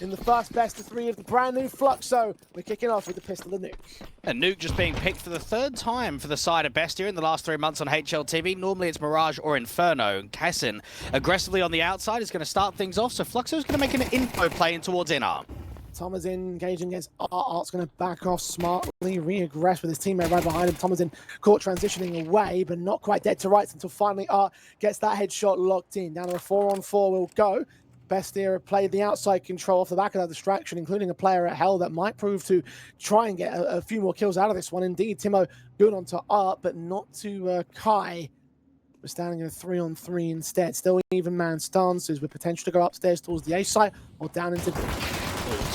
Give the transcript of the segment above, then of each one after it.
in the first best of 3 of the brand new Fluxo. We're kicking off with the pistol of Nuke. And Nuke just being picked for the 3rd time for the side of Bestia in the last 3 months on HLTV. Normally it's Mirage or Inferno. Kessin aggressively on the outside is going to start things off, so Fluxo's going to make an info play in towards inner. Thomas in engaging against Art. Art's going to back off smartly, re-aggress with his teammate right behind him. Thomas in caught transitioning away, but not quite dead to rights until finally Art gets that headshot locked in. Down to a 4-on-4 will go. Bestia have played the outside control off the back of that distraction, including a player at Hell that might prove to try and get a few more kills out of this one. Indeed, Timo good onto Art, but not to Kai. We're standing in a 3-on-3 instead. Still even man stances with potential to go upstairs towards the A site or down into B.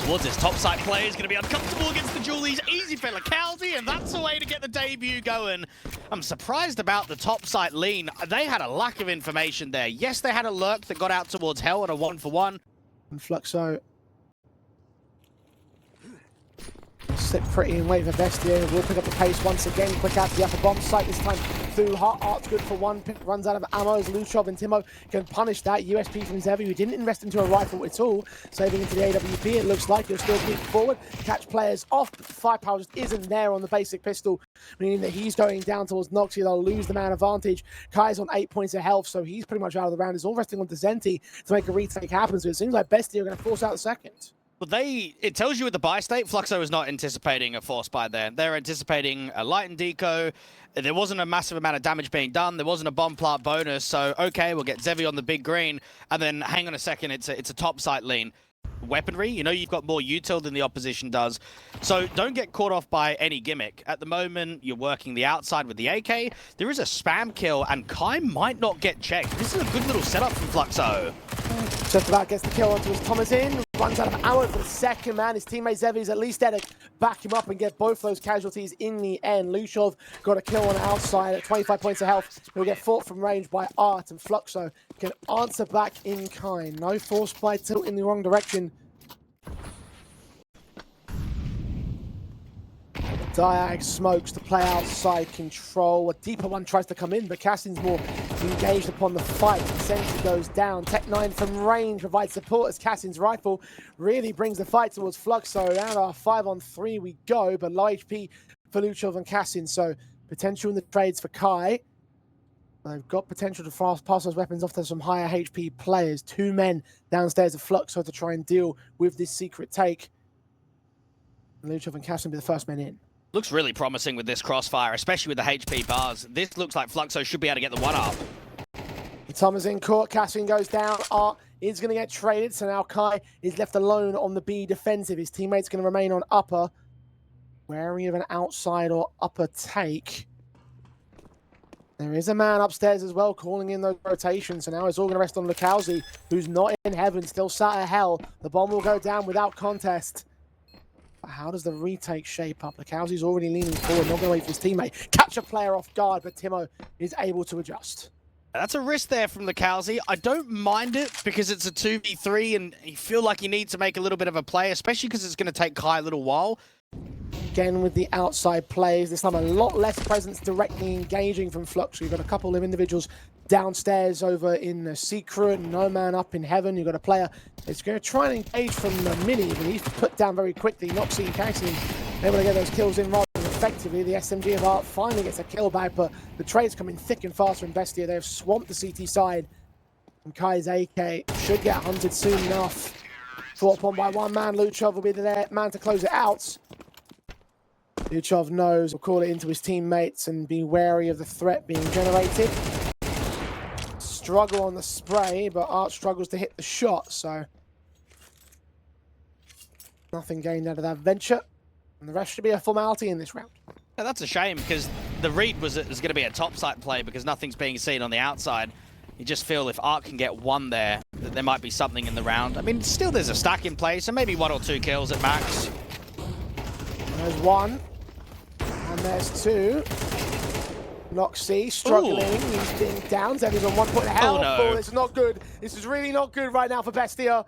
Towards his top side play is going to be uncomfortable against the Julies. Easy for Lacalzi, and that's the way to get the debut going. I'm surprised about the top side lean. They had a lack of information there. Yes, they had a lurk that got out towards Hell at a 1-for-1. And Fluxo sit pretty and wait for Bestia. We'll pick up the pace once again. Quick out to the upper bomb site this time through Hot. Art's good for 1 pick, runs out of ammo as Luchov and Timo can punish that. USP from Zevi, who didn't invest into a rifle at all. Saving into the AWP, it looks like he'll still keep forward. Catch players off, but the firepower just isn't there on the basic pistol, meaning that he's going down towards Noxy. They'll lose the man advantage. Kai's on 8 points of health, so he's pretty much out of the round. It's all resting on Desenti to make a retake happen, so it seems like Bestia are going to force out the second. Well, it tells you with the buy state, Fluxo is not anticipating a force buy there. They're anticipating a light and deco. There wasn't a massive amount of damage being done. There wasn't a bomb plant bonus. So, okay, we'll get Zevi on the big green. And then, hang on a second, it's a top site lean. Weaponry, you know you've got more util than the opposition does. So don't get caught off by any gimmick. At the moment, you're working the outside with the AK. There is a spam kill, and Kai might not get checked. This is a good little setup from Fluxo. Just about gets the kill onto his Thomas in. Runs out of ammo for the second man. His teammate Zevi's at least there to back him up and get both those casualties in the end. Luchov got a kill on the outside at 25 points of health. He'll get fought from range by Art, and Fluxo can answer back in kind. No force by tilt in the wrong direction. Diag smokes to play outside control. A deeper one tries to come in, but Cassin's more engaged upon the fight. Sentry goes down. Tech9 from range provides support as Cassin's rifle really brings the fight towards Fluxo. Down our 5-on-3 we go, but low HP for Luchov and Cassin. So potential in the trades for Kai. They've got potential to pass those weapons off to some higher HP players. 2 men downstairs of Fluxo to try and deal with this secret take. And Luchov and Cassin be the first men in. Looks really promising with this crossfire, especially with the HP bars. This looks like Fluxo should be able to get the 1-up. Thomas in court, Cassin goes down. Art is going to get traded, so now Kai is left alone on the B defensive. His teammate's going to remain on upper. Wary of an outside or upper take. There is a man upstairs as well calling in those rotations, so now it's all going to rest on Lacalzi, who's not in heaven, still sat at Hell. The bomb will go down without contest. How does the retake shape up? Lacalzi's already leaning forward, not going to wait for his teammate. Catch a player off guard, but Timo is able to adjust. That's a risk there from Lacalzi. I don't mind it because it's a 2v3 and you feel like you need to make a little bit of a play, especially because it's going to take Kai a little while. Again with the outside plays, this time a lot less presence directly engaging from Flux. You've got a couple of individuals downstairs over in the secret, no man up in heaven. You've got a player that's going to try and engage from the mini, but he's put down very quickly. Noxy and Cassin able to get those kills in rather than effectively. The SMG of Art finally gets a kill back, but the trade's coming thick and fast from Bestia. They have swamped the CT side, and Kai's AK should get hunted soon enough. Fought upon by 1 man. Luchov will be the man to close it out. Luchov knows, will call it into his teammates and be wary of the threat being generated. Struggle on the spray, but Art struggles to hit the shot, so nothing gained out of that venture. And the rest should be a formality in this round. Yeah, that's a shame because the read was going to be a top side play because nothing's being seen on the outside. You just feel if Art can get 1 there, that there might be something in the round. I mean, still there's a stack in play, so maybe 1 or 2 kills at max. There's 1. And there's 2. Noxy struggling. Ooh. He's being down. Zevi's on 1 point of health. Oh, no. Oh, this is not good. This is really not good right now for Bestia.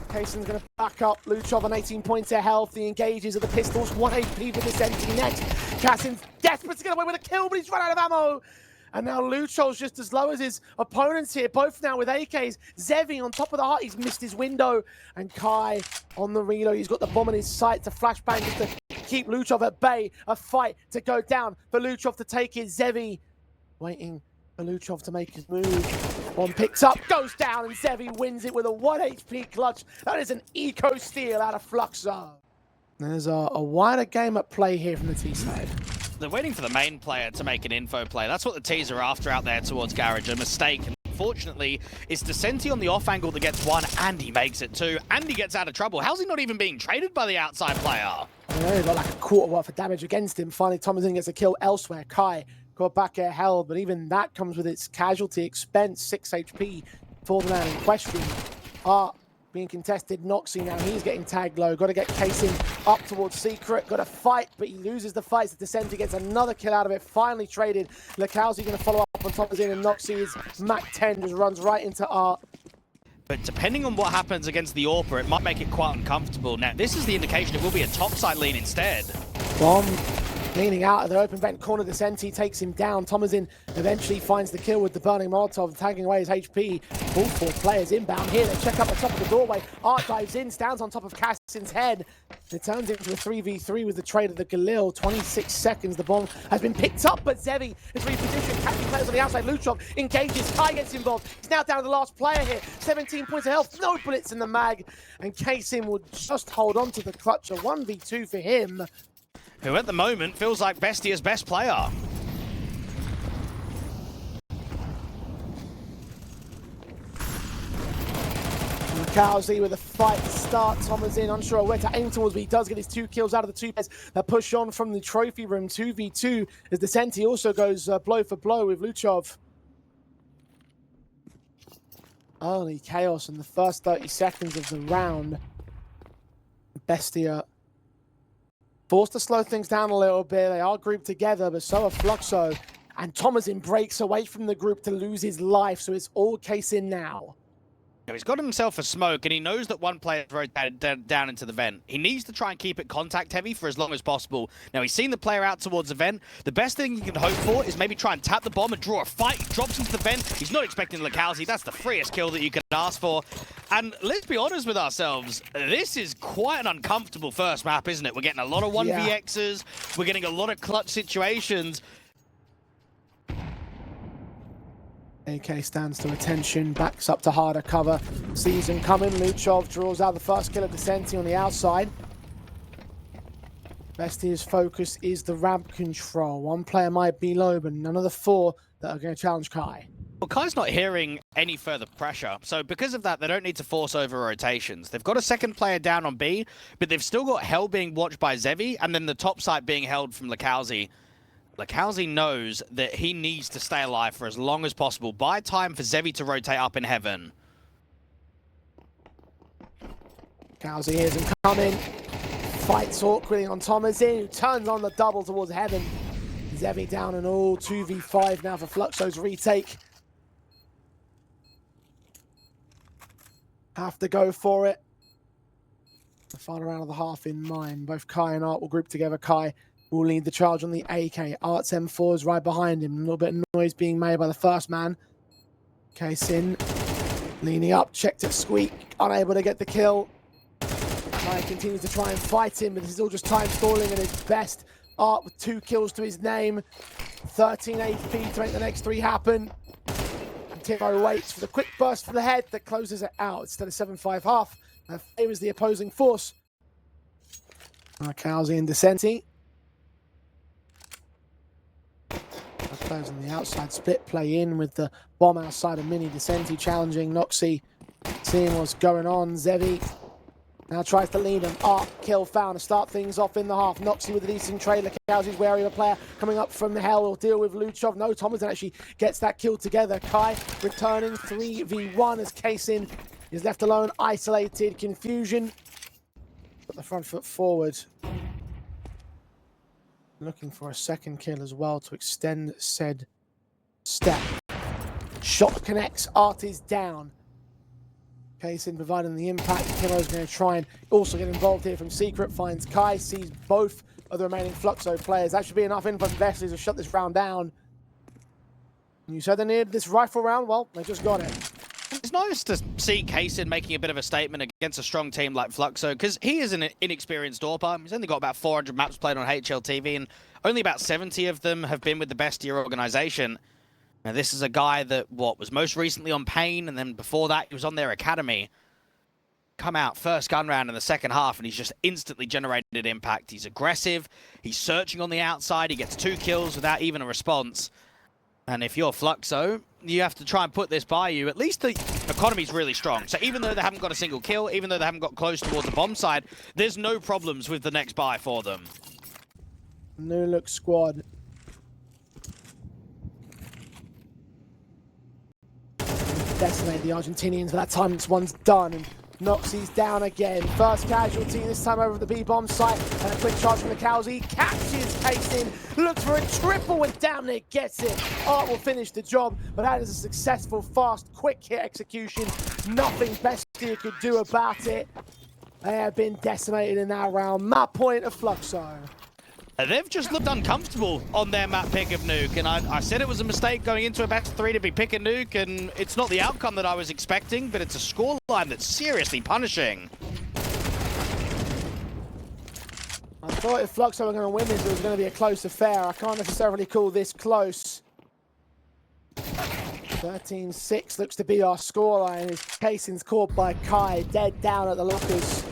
Kaysen's going to back up. Luchov on 18 points of health. The engages of the pistols. 1 HP for this empty next. Cassin's desperate to get away with a kill, but he's run out of ammo. And now Lucho's just as low as his opponents here, both now with AKs. Zevi on top of the heart, he's missed his window. And Kai on the reload, he's got the bomb in his sight to flashbang just to keep Luchov at bay. A fight to go down for Luchov to take it. Zevi waiting for Luchov to make his move. One picks up, goes down, and Zevi wins it with a 1 HP clutch. That is an eco steal out of Fluxo. There's a wider game at play here from the T side. They're waiting for the main player to make an info play. That's what the Ts are after out there towards Garage. A mistake. Unfortunately, it's DESEMPREGUEIDOS on the off angle that gets one, and he makes it two, and he gets out of trouble. How's he not even being traded by the outside player? He got like a quarter worth of damage against him. Finally, Thomasin gets a kill elsewhere. Kai got back air held, but even that comes with its casualty expense. 6 HP for the man in question. Being contested. Noxy now, he's getting tagged low. Got to get Casing up towards Secret. Got to fight, but he loses the fight. So DESEMPREGUEIDOS gets another kill out of it. Finally traded. Lakowski going to follow up on Thomasin, and Noxy's Mac 10 just runs right into Art. But depending on what happens against the AWPer, it might make it quite uncomfortable. Now, this is the indication it will be a topside lead instead. Bomb leaning out of the open vent corner. DESEMPREGUEIDOS takes him down. Thomasin eventually finds the kill with the burning Molotov, tagging away his HP. All 4 players inbound here. They check up the top of the doorway. Art dives in, stands on top of Cassin's head. It turns into a 3v3 with the trade of the Galil. 26 seconds. The bomb has been picked up, but Zevi is repositioned. Catching players on the outside. Luchov engages. Kai gets involved. He's now down to the last player here. 17 points of health. No bullets in the mag. And Casing will just hold on to the clutch. A 1v2 for him. Who at the moment feels like BESTIA's best player. Lakowski with a fight to start. Thomasin unsure where to aim towards, but he does get his 2 kills out of the 2 players that push on from the trophy room. 2v2 as DESEMPREGUEIDOS also goes blow for blow with Luchov. Early chaos in the first 30 seconds of the round. BESTIA forced to slow things down a little bit. They are grouped together, but so are Fluxo. And Thomasin breaks away from the group to lose his life, so it's all Casing now. He's got himself a smoke, and he knows that one player is rotated down into the vent. He needs to try and keep it contact heavy for as long as possible. Now, he's seen the player out towards the vent. The best thing he can hope for is maybe try and tap the bomb and draw a fight. He drops into the vent. He's not expecting Lakowski. That's the freest kill that you can ask for. And let's be honest with ourselves, this is quite an uncomfortable first map, isn't it? We're getting a lot of 1vx's. We're getting a lot of clutch situations. AK stands to attention, backs up to harder cover. Sees him coming. Luchov draws out the first kill of DESEMPREGUEIDOS on the outside. BESTIA's focus is the ramp control. One player might be low, but none of the 4 that are going to challenge Kai. Well, Kai's not hearing any further pressure, so because of that, they don't need to force over rotations. They've got a second player down on B, but they've still got Hell being watched by Zevi, and then the top site being held from Lakowski. Lakowski knows that he needs to stay alive for as long as possible. Buy time for Zevi to rotate up in heaven. Lakowski hears him coming. Fights awkwardly on Thomasin, who turns on the double towards heaven. Zevi down and all. 2v5 now for Fluxo's retake. Have to go for it. The final round of the half in mind. Both Kai and Art will group together. Kai will lead the charge on the AK. Art's M4 is right behind him. A little bit of noise being made by the first man. Casing leaning up, checked at Squeak, unable to get the kill. Kai continues to try and fight him, but this is all just time stalling at his best. Art with 2 kills to his name. 13 HP to make the next 3 happen. And Timo waits for the quick burst for the head that closes it out. Instead of 7-5 half, that favors the opposing force. Lakowski and DESEMPREGUEIDOS. Players on the outside split play in with the bomb outside of Mini. DESEMPREGUEIDOS challenging Noxy, seeing what's going on. Zevi now tries to lead him. Art kill found to start things off in the half. Noxy with a decent trade. Lakowski's wary of a player coming up from the hell. Will deal with Luchov. No, Thomasin actually gets that kill together. Kai returning 3v1 as Casing is left alone, isolated. Confusion. Put the front foot forward. Looking for a second kill as well to extend said step. Shot connects. Art is down. Casing providing the impact. Timo's going to try and also get involved here from Secret. Finds Kai. Sees both of the remaining Fluxo players. That should be enough info for BESTIA to shut this round down. You said they needed this rifle round, well, they just got it. It's nice to see Kaysen making a bit of a statement against a strong team like Fluxo, because he is an inexperienced AWPer. He's only got about 400 maps played on HLTV, and only about 70 of them have been with the BESTIA organization. Now, this is a guy that, was most recently on Pain, and then before that, he was on their academy. Come out first gun round in the second half, and he's just instantly generated impact. He's aggressive. He's searching on the outside. He gets 2 kills without even a response. And if you're Fluxo, you have to try and put this by you. At least the economy's really strong. So even though they haven't got a single kill, even though they haven't got close towards the bomb side, there's no problems with the next buy for them. New look squad. Decimate the Argentinians for that time. This one's done. And Noxie's down again. First casualty, this time over at the B-bomb site. And a quick charge from the Cowsy. Catches Kaysen. Looks for a triple and down there gets it. Art will finish the job, but that is a successful, fast, quick hit execution. Nothing BESTIA could do about it. They have been decimated in that round. Map point of Fluxo. They've just looked uncomfortable on their map pick of Nuke, and I said it was a mistake going into a best 3 to be pick a Nuke, and it's not the outcome that I was expecting, but it's a scoreline that's seriously punishing. I thought if Fluxo were going to win this, it was going to be a close affair. I can't necessarily call this close. 13-6 looks to be our scoreline. As Kaysen's caught by Kai, dead down at the lockers.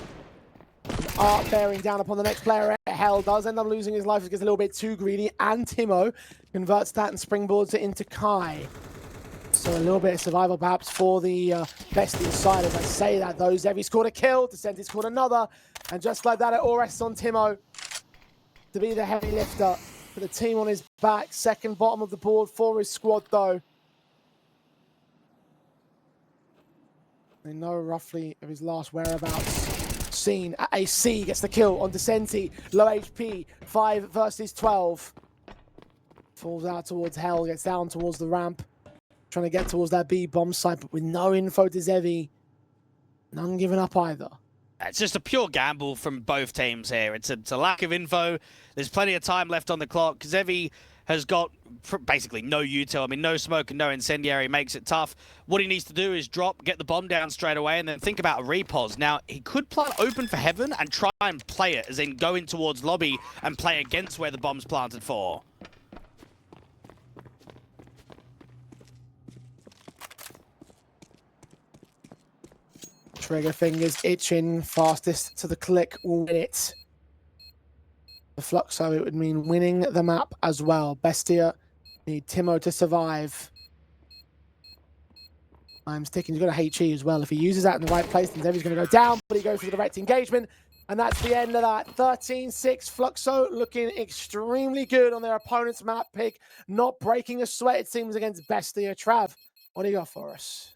Art bearing down upon the next player. Hell does end up losing his life. He gets a little bit too greedy, and Timo converts that and springboards it into Kai. So a little bit of survival perhaps for the BESTIA side. As I say that, though, Zevi scored a kill, DESEMPREGUEIDOS scored another, and just like that, it all rests on Timo to be the heavy lifter. Put the team on his back, second bottom of the board for his squad, though. They know roughly of his last whereabouts. Seen at AC, gets the kill on Descenti. Low HP, 5 versus 12. Falls out towards Hell, gets down towards the ramp. Trying to get towards that B bomb site, but with no info to Zevi. None given up either. It's just a pure gamble from both teams here. It's a lack of info. There's plenty of time left on the clock. Zevi has got basically no util. I mean, no smoke and no incendiary makes it tough. What he needs to do is drop, get the bomb down straight away, and then think about a repos. Now, he could plant open for heaven and try and play it, as in go in towards lobby and play against where the bomb's planted for. Trigger fingers itching, fastest to the click will win it. The Fluxo, it would mean winning the map as well. BESTIA need Timo to survive. I'm sticking, he's got a HE as well. If he uses that in the right place, then Zevi's going to go down, but he goes for the direct engagement. And that's the end of that. 13-6, Fluxo looking extremely good on their opponent's map pick. Not breaking a sweat, it seems, against BESTIA. Trav, what do you got for us?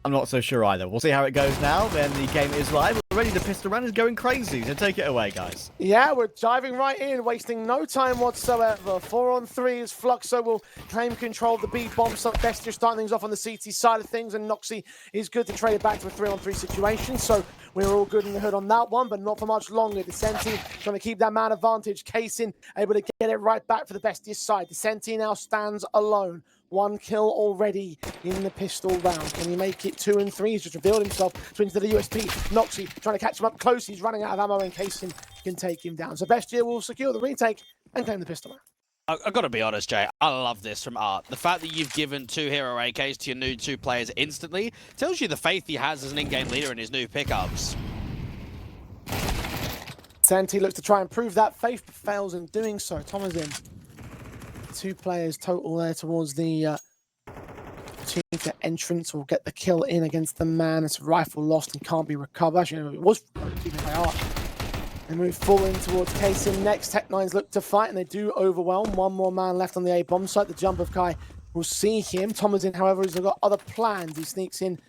I'm not so sure either. We'll see how it goes now. Then the game is live. Already the pistol run is going crazy. So take it away, guys. Yeah, we're diving right in, wasting no time whatsoever. 4-on-3 as Fluxo will claim control of the B bomb. So BESTIA starting things off on the CT side of things, and Noxie is good to trade it back to a 3-on-3 situation. So we're all good in the hood on that one, but not for much longer. Descenti trying to keep that man advantage. Kaysen able to get it right back for the BESTIA side. Descenti now stands alone. 1 kill already in the pistol round. Can he make it 2 and 3? He's just revealed himself. Swings to the USP. Noxie trying to catch him up close. He's running out of ammo in case he can take him down. So BESTIA will secure the retake and claim the pistol round. I've got to be honest, Jay. I love this from Art. The fact that you've given 2 hero AKs to your new 2 players instantly tells you the faith he has as an in-game leader in his new pickups. Santi looks to try and prove that faith, but fails in doing so. Tom is in. 2 players total there towards the opportunity for entrance. Will get the kill in against the man. It's a rifle lost and can't be recovered. Actually, it was by Art. They move full in towards Kaysen. Next, Tech9s look to fight, and they do overwhelm. 1 more man left on the A bomb site. The jump of Kai will see him. Thomasin, however, has got other plans. He sneaks in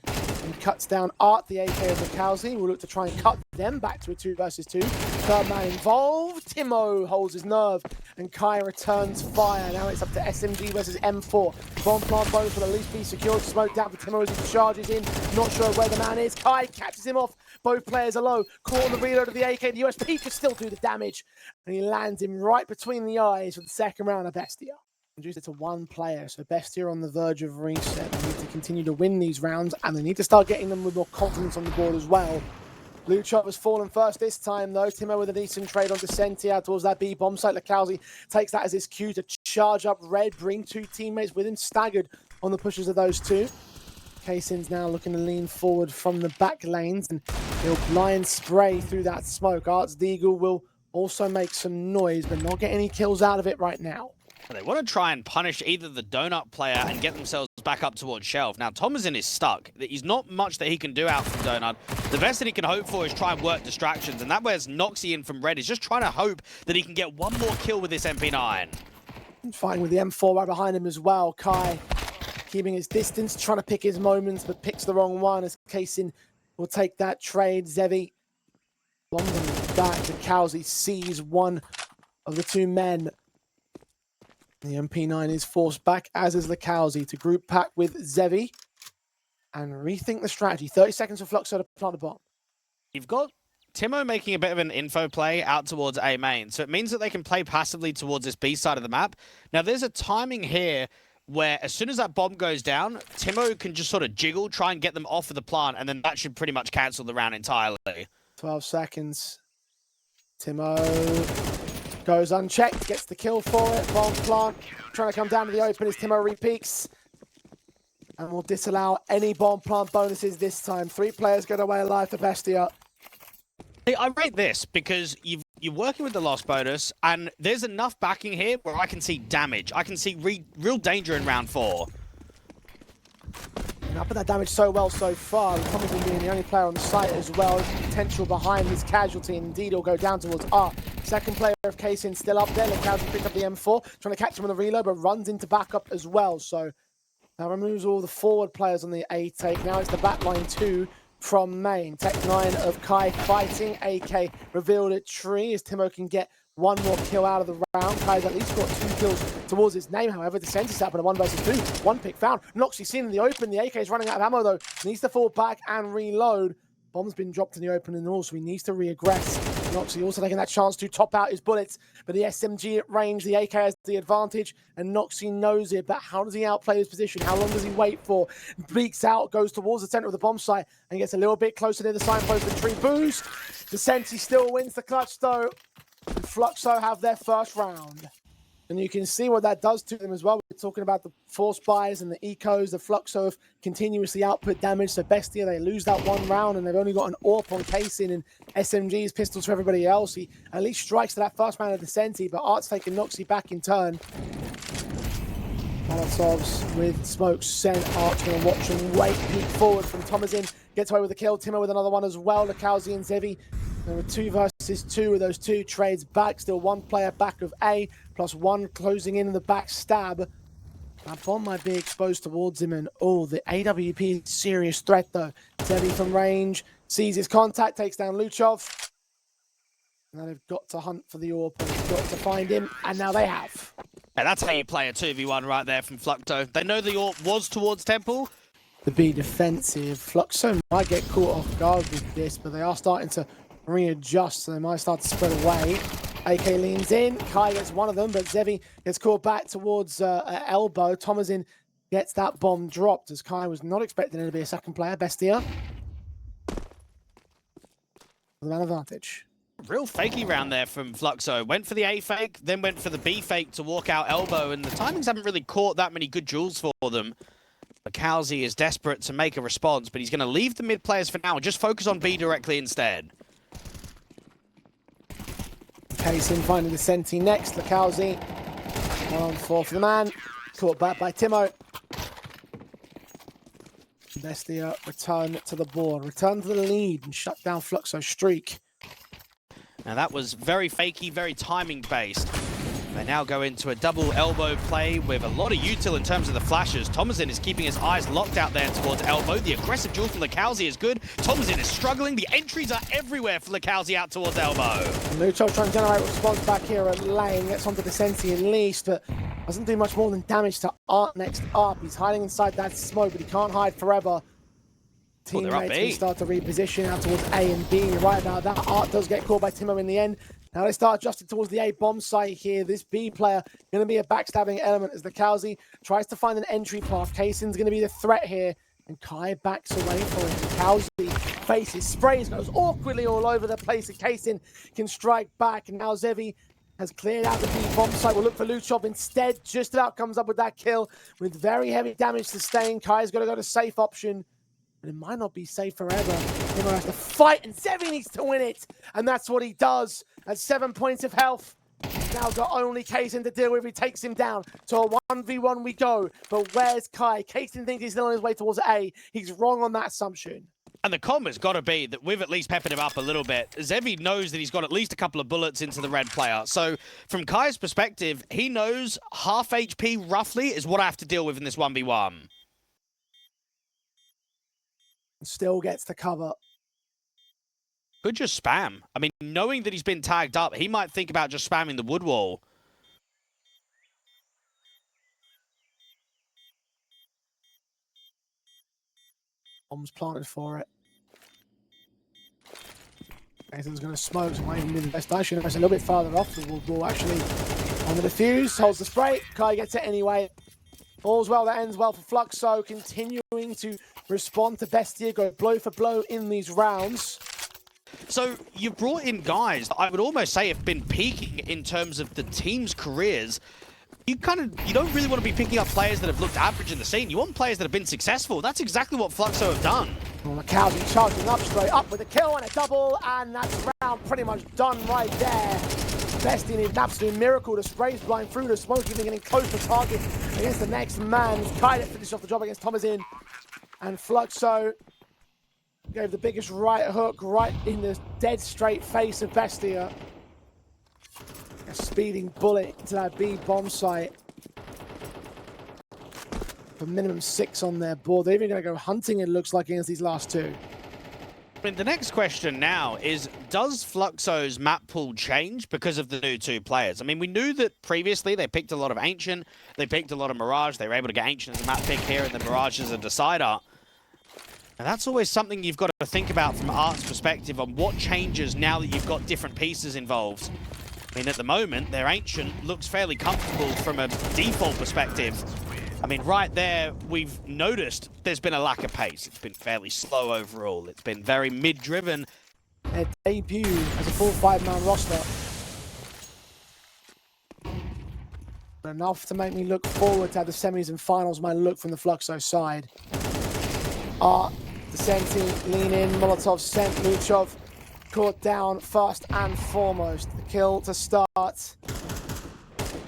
and cuts down Art, the AK of the Cowsy. We'll look to try and cut them back to a 2 versus 2. Third man involved. Timo holds his nerve, and Kai returns fire. Now it's up to SMG versus M4. Bomb plant bonus will at least be secured. Smoke down for Timo as he charges in. Not sure where the man is. Kai catches him off. Both players are low. Caught on the reload of the AK. The USP could still do the damage, and he lands him right between the eyes for the second round of BESTIA. Reduced it to one player, so BESTIA on the verge of reset. They need to continue to win these rounds, and they need to start getting them with more confidence on the board as well. Luchov has fallen first this time, though. Timo with a decent trade on Desenti out towards that B bomb site. Lakowski takes that as his cue to charge up red, bring two teammates with him, staggered on the pushes of those two. Kaysin's now looking to lean forward from the back lanes, and he'll blind spray through that smoke. Arts Deagle will also make some noise, but not get any kills out of it right now. They want to try and punish either the donut player and get themselves back up towards Shelf. Now, Thomasin is stuck. He's not much that he can do out from donut. The best that he can hope for is try and work distractions, and that where's Noxy in from red is just trying to hope that he can get one more kill with this MP9. Fighting with the M4 right behind him as well. Kai keeping his distance, trying to pick his moments, but picks the wrong one as Kaysin will take that trade. Zevi bombing back to Kowsey, sees one of the two men. The MP9 is forced back, as is Lakowski, to group pack with Zevi and rethink the strategy. 30 seconds for Fluxo to plant the bomb. You've got Timo making a bit of an info play out towards A main, so it means that they can play passively towards this B side of the map. Now, there's a timing here where as soon as that bomb goes down, Timo can just sort of jiggle, try and get them off of the plant, and then that should pretty much cancel the round entirely. 12 seconds. Timo goes unchecked, gets the kill for it. Bomb plant trying to come down to the open as Timo repeaks. And will disallow any bomb plant bonuses this time. 3 players get away alive for BESTIA. I rate this because you're working with the loss bonus, and there's enough backing here where I can see damage. I can see real danger in round 4. And I put that damage so well so far. Thomasin being the only player on the site as well. Potential behind his casualty, and indeed he'll go down towards R. Second player of Kaysin still up there. Lakowski picked up the M4, trying to catch him on the reload, but runs into backup as well. So that removes all the forward players on the A take. Now it's the back line 2 from main. Tech 9 of Kai fighting. AK revealed at tree as Timo can get one more kill out of the round. Kai's at least got 2 kills towards his name, however. The center set up in a 1 versus 2. 1 pick found. Noxy seen in the open. The AK is running out of ammo though. Needs to fall back and reload. Bomb's been dropped in the open and all, so he needs to reaggress. Noxy also taking that chance to top out his bullets, but the SMG at range, the AK has the advantage, and Noxy knows it, but how does he outplay his position? How long does he wait for? Bleaks out, goes towards the center of the bomb site, and gets a little bit closer near the signpost of the tree. Boost! Desenti still wins the clutch though, and Fluxo have their first round. And you can see what that does to them as well. We're talking about the force buys and the ecos. The Fluxo have continuously output damage. So BESTIA, they lose that 1 round, and they've only got an AWP on Kaysin and SMGs, pistols for everybody else. He at least strikes to that first round of Desenti, but Art's taking Noxy back in turn. Molotovs with smokes sent. Art's going to watch and wait. Peek forward from Thomasin. Gets away with the kill. Timo with another one as well. Lakowski and Zevi. There were 2 versus 2 with those 2 trades back. Still 1 player back of A, plus 1 closing in the back stab. That bomb might be exposed towards him, and the AWP is a serious threat though. Zevi from range, sees his contact, takes down Luchov. Now they've got to hunt for the AWP, they've got to find him, and now they have. And that's how you play a 2v1 right there from Fluxo. They know the AWP was towards Temple. To be defensive, Fluxo might get caught off guard with this, but they are starting to readjust, so they might start to spread away. AK leans in, Kai gets one of them, but Zevi gets caught back towards elbow. Thomasin gets that bomb dropped, as Kai was not expecting it to be a second player. BESTIA the man advantage. Real fakey round there from Fluxo. Went for the A fake, then went for the B fake to walk out elbow, and the timings haven't really caught that many good duels for them. Lakowski is desperate to make a response, but he's going to leave the mid players for now and just focus on B directly instead. Kaysin finding the Senti next. Lakowski 1-on-4 for the man. Caught back by Timo. BESTIA return to the board. Return to the lead and shut down Fluxo's streak. Now that was very fakey, very timing based. They now go into a double elbow play with a lot of util in terms of the flashes. Thomasin is keeping his eyes locked out there towards elbow. The aggressive duel from Lakowski is good. Thomasin is struggling. The entries are everywhere for Lakowski out towards elbow. Luchov trying to generate response back here at lane. Gets onto Desenti at least, but doesn't do much more than damage to Art next up. He's hiding inside that smoke, but he can't hide forever. Teammates can start to reposition out towards A and B. Right about that, Art does get caught by Timo in the end. Now they start adjusting towards the A bomb site here. This B player going to be a backstabbing element as the Cowsy tries to find an entry path. Kaysen's going to be the threat here. And Kai backs away for it. Cowsy faces, sprays, goes awkwardly all over the place. And Kaysen can strike back. And now Zevi has cleared out the B bomb site. We'll look for Luchov instead. Just about comes up with that kill with very heavy damage sustained. Kai's got to go to safe option. But it might not be safe forever. He might have to fight, and Zevi needs to win it. And that's what he does. At 7 points of health. He's now got only Kaysen to deal with. He takes him down. To a 1v1 we go. But where's Kai? Kaysen thinks he's still on his way towards A. He's wrong on that assumption. And the comment's got to be that we've at least peppered him up a little bit. Zevi knows that he's got at least a couple of bullets into the red player. So from Kai's perspective, he knows half HP roughly is what I have to deal with in this 1v1. Still gets the cover. Could just spam. I mean, knowing that he's been tagged up, he might think about just spamming the wood wall. Bomb's planted for it. Nathan's going to smoke, so might even be the best I should. It's a little bit farther off. The wood wall actually on the defuse. Holds the spray. Kai gets it anyway. All's well that ends well for Fluxo. Continuing to respond to Bestia. Go blow for blow in these rounds. So you brought in guys that I would almost say have been peaking in terms of the team's careers. You don't really want to be picking up players that have looked average in the scene. You want players that have been successful. That's exactly what Fluxo have done. Well, McCowdy charging up straight up with a kill and a double, and that's round pretty much done right there. Bestia needs an absolute miracle to sprays blind through the smoke, even getting close to target against the next man. Kai to finish off the job against Thomasin, and Fluxo gave the biggest right hook right in the dead straight face of Bestia. A speeding bullet into that B bomb site. For minimum 6 on their board. They're even going to go hunting, it looks like, against these last two. I mean, the next question now is, does Fluxo's map pool change because of the new 2 players? I mean, we knew that previously they picked a lot of Ancient, they picked a lot of Mirage, they were able to get Ancient as a map pick here and then Mirage as a decider. And that's always something you've got to think about from Art's perspective on what changes now that you've got different pieces involved. I mean, at the moment, their Ancient looks fairly comfortable from a default perspective. I mean, right there, we've noticed there's been a lack of pace. It's been fairly slow overall. It's been very mid-driven. Their debut as a full 5-man roster. Enough to make me look forward to how the semis and finals might look from the Fluxo side. Art, Descenti, lean in, Molotov sent, Luchov caught down first and foremost. The kill to start.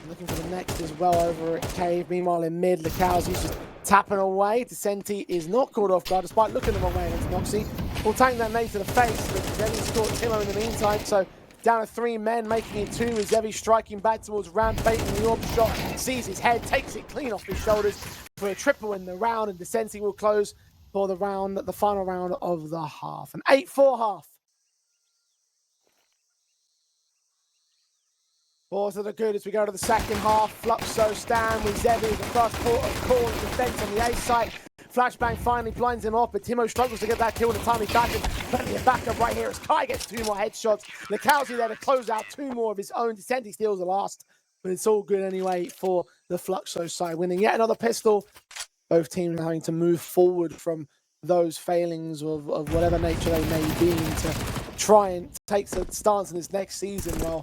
Looking for the next as well over at Cave. Meanwhile in mid, Lekowski's just tapping away. Descenti is not caught off guard despite looking them away against Noxy. Will tank that nade to the face, but Zevi scored Timo in the meantime, so down to 3 men, making it 2 with Zevi striking back towards Ramp, baiting the orb shot, sees his head, takes it clean off his shoulders for a triple in the round, and Descenti will close for the round, the final round of the half. An 8-4 half. Balls to the good as we go to the second half. Fluxo stand with Zevi, the first port of call and defense on the A site. Flashbang finally blinds him off, but Timo struggles to get that kill in a timely fashion. Plenty of backup right here as Kai gets 2 more headshots. Lekowski there to close out 2 more of his own. Descenti steals the last, but it's all good anyway for the Fluxo side, winning yet another pistol. Both teams having to move forward from those failings of whatever nature they may be to try and take the stance in this next season. Well,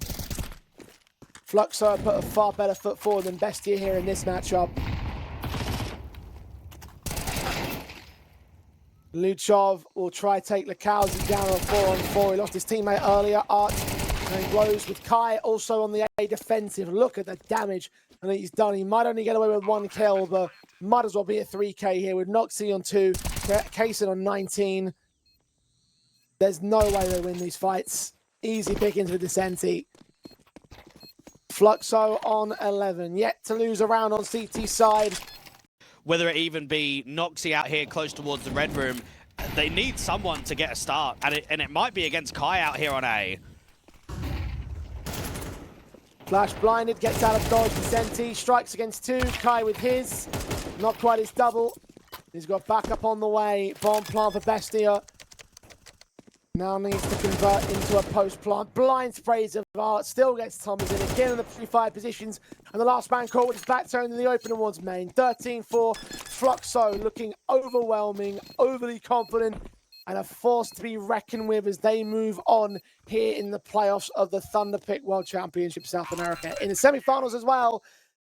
Fluxo put a far better foot forward than Bestia here in this matchup. Luchov will try to take Lekowski down on 4-on-4. He lost his teammate earlier, Art, and he blows with Kai also on the A defensive. Look at the damage that he's done. He might only get away with 1 kill, but might as well be a 3K here with Noxy on 2, Kaysen on 19. There's no way they win these fights. Easy pickings with Descenti. Fluxo on 11, yet to lose a round on CT side. Whether it even be Noxy out here close towards the red room, they need someone to get a start, and it might be against Kai out here on A. Flash blinded, gets out of dodge, Descenti strikes against 2, Kai with his, not quite his double. He's got backup on the way, bomb plant for Bestia. Now needs to convert into a post plant. Blind sprays of art. Still gets Thomas in again in the pre-fire positions. And the last man caught with his back turned in the open towards main. 13-4. Fluxo looking overwhelming, overly confident, and a force to be reckoned with as they move on here in the playoffs of the Thunderpick World Championship South America. In the semi-finals as well,